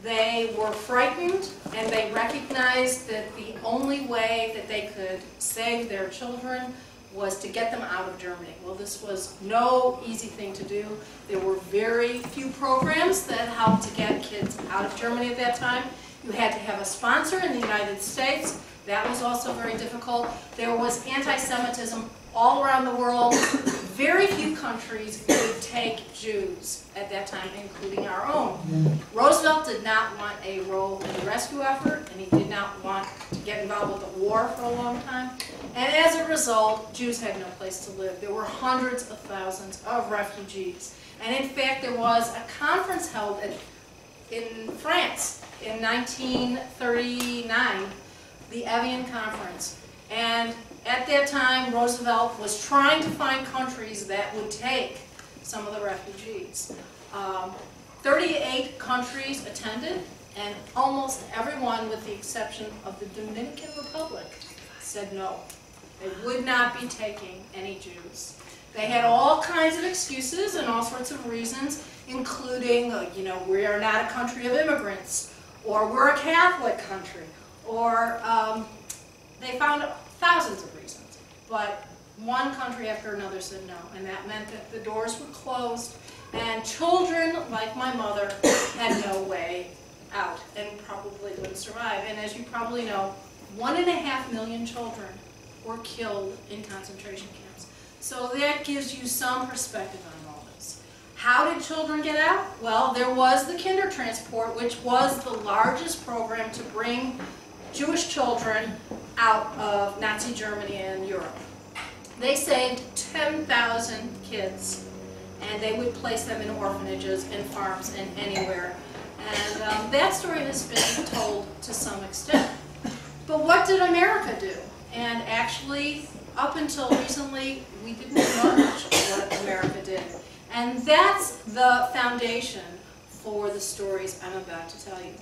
They were frightened, and they recognized that the only way that they could save their children was to get them out of Germany. Well, this was no easy thing to do. There were very few programs that helped to get kids out of Germany at that time. You had to have a sponsor in the United States. That was also very difficult. There was anti-Semitism all around the world. Very few countries would take Jews at that time, including our own. Roosevelt did not want a role in the rescue effort, and he did not want to get involved with the war for a long time. And as a result, Jews had no place to live. There were hundreds of thousands of refugees. And in fact, there was a conference held in France in 1939, the Evian Conference. And at that time, Roosevelt was trying to find countries that would take some of the refugees. 38 countries attended, and almost everyone, with the exception of the Dominican Republic, said no. They would not be taking any Jews. They had all kinds of excuses and all sorts of reasons, including, we are not a country of immigrants, or we're a Catholic country, or they found thousands of reasons. But one country after another said no, and that meant that the doors were closed, and children, like my mother, had no way out and probably wouldn't survive. And as you probably know, 1.5 million children were killed in concentration camps. So that gives you some perspective on all this. How did children get out? Well, there was the Kindertransport, which was the largest program to bring Jewish children out of Nazi Germany and Europe. They saved 10,000 kids, and they would place them in orphanages and farms and anywhere. And that story has been told to some extent. But what did America do? And actually, up until recently, we didn't know much of what America did. And that's the foundation for the stories I'm about to tell you.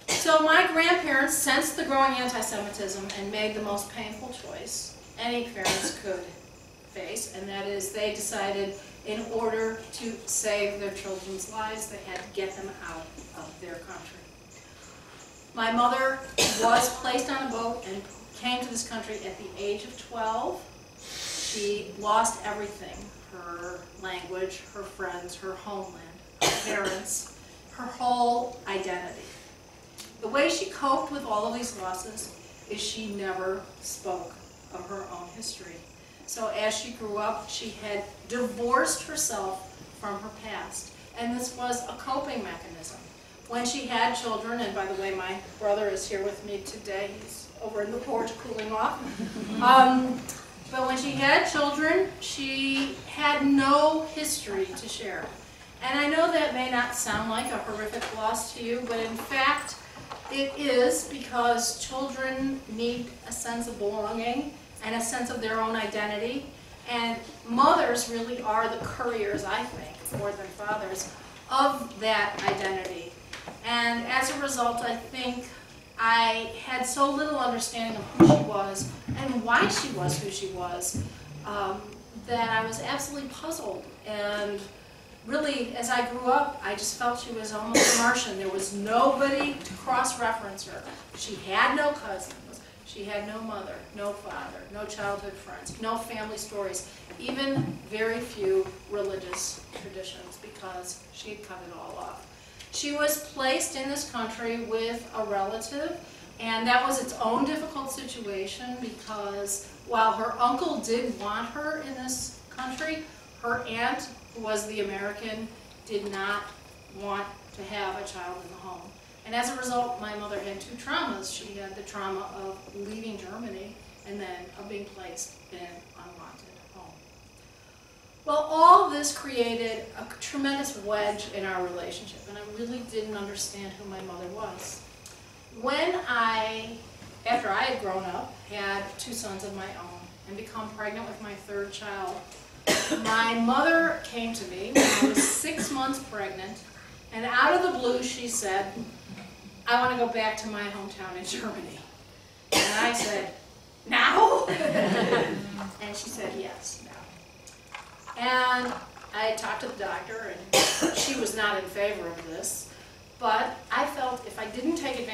So my grandparents sensed the growing anti-Semitism and made the most painful choice any parents could face, and that is they decided in order to save their children's lives, they had to get them out of their country. My mother was placed on a boat and came to this country at the age of 12. She lost everything: her language, her friends, her homeland, her parents, her whole identity. The way she coped with all of these losses is she never spoke of her own history. So as she grew up, she had divorced herself from her past. And this was a coping mechanism. When she had children, and by the way, my brother is here with me today. He's over in the porch cooling off. But when she had children, she had no history to share. And I know that may not sound like a horrific loss to you, but in fact, it is, because children need a sense of belonging and a sense of their own identity. And mothers really are the couriers, I think, more than fathers, of that identity. And as a result, I think I had so little understanding of who she was and why she was who she was, that I was absolutely puzzled. And really, as I grew up, I just felt she was almost a Martian. There was nobody to cross-reference her. She had no cousins. She had no mother, no father, no childhood friends, no family stories, even very few religious traditions, because she had cut it all off. She was placed in this country with a relative, and that was its own difficult situation, because while her uncle did want her in this country, her aunt, who was the American, did not want to have a child in the home. And as a result, my mother had two traumas. She had the trauma of leaving Germany and then of being placed in an unwanted home. Well, all this created a tremendous wedge in our relationship, and I really didn't understand who my mother was. When after I had grown up, had two sons of my own, and become pregnant with my third child, my mother came to me when I was 6 months pregnant, and out of the blue she said, "I want to go back to my hometown in Germany." And I said, "Now?" And she said, "Yes, now." And I talked to the doctor, and she was not in favor of this, but I felt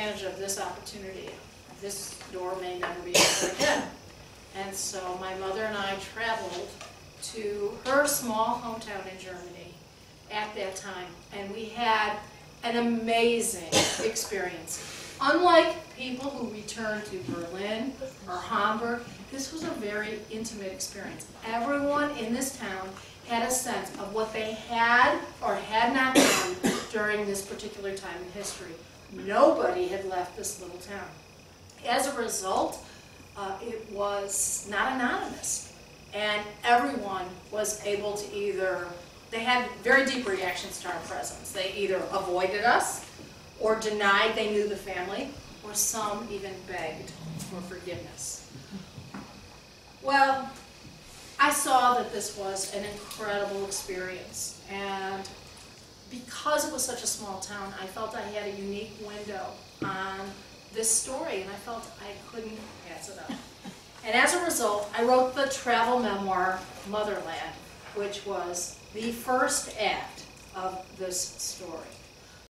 advantage of this opportunity. This door may never be opened again. And so my mother and I traveled to her small hometown in Germany at that time, and we had an amazing experience. Unlike people who returned to Berlin or Hamburg, this was a very intimate experience. Everyone in this town had a sense of what they had or had not done during this particular time in history. Nobody had left this little town. As a result, it was not anonymous, and everyone was able to either, they had very deep reactions to our presence. They either avoided us or denied they knew the family, or some even begged for forgiveness. Well, I saw that this was an incredible experience, and because it was such a small town, I felt I had a unique window on this story, and I felt I couldn't pass it up. And as a result, I wrote the travel memoir, Motherland, which was the first act of this story.